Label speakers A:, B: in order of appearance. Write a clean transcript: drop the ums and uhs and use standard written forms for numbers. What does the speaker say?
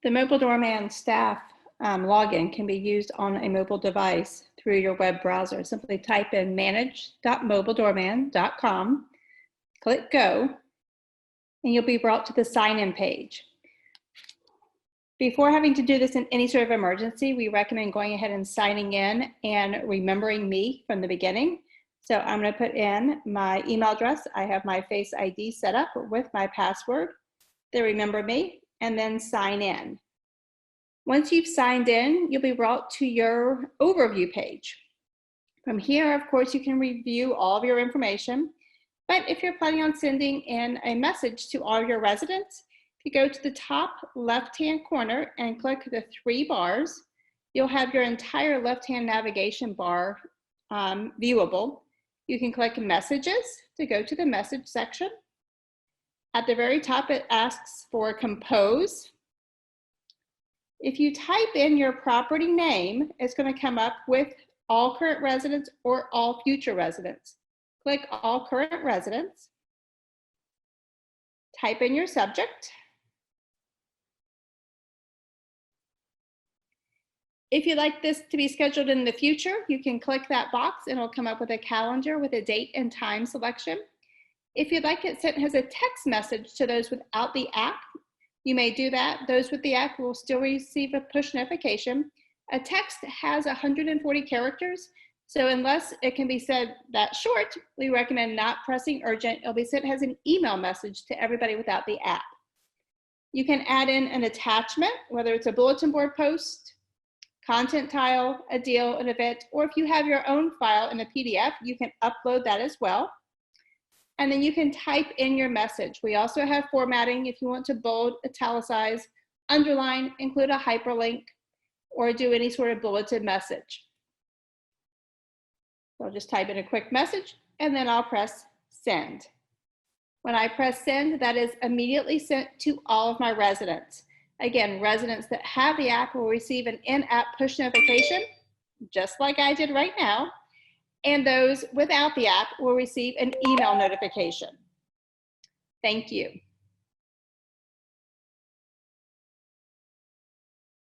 A: The mobile doorman staff login can be used on a mobile device through your web browser. Simply type in manage.mobiledoorman.com, click go, and you'll be brought to the sign-in page. Before having to do this in any sort of emergency, we recommend going ahead and signing in and remembering me from the beginning. So I'm going to put in my email address. I have my Face ID set up with my password. Then remember me, and then sign in. Once you've signed in, you'll be brought to your overview page. From here, of course, you can review all of your information. But if you're planning on sending in a message to all your residents, if you go to the top left-hand corner and click the 3 bars, you'll have your entire left-hand navigation bar viewable. You can click messages to go to the message section. At the very top, it asks for compose. If you type in your property name, it's going to come up with all current residents or all future residents. Click all current residents. Type in your subject. If you'd like this to be scheduled in the future, you can click that box and it'll come up with a calendar with a date and time selection. If you'd like it sent as a text message to those without the app, you may do that. Those with the app will still receive a push notification. A text has 140 characters, so unless it can be said that short, we recommend not pressing urgent. It'll be sent as an email message to everybody without the app. You can add in an attachment, whether it's a bulletin board post, content tile, a deal, an event, or if you have your own file in a PDF, you can upload that as well. And then you can type in your message. We also have formatting if you want to bold, italicize, underline, include a hyperlink, or do any sort of bulleted message. So I'll just type in a quick message and then I'll press send. When I press send, that is immediately sent to all of my residents. Again, residents that have the app will receive an in-app push notification, just like I did right now, and those without the app will receive an email notification. Thank you.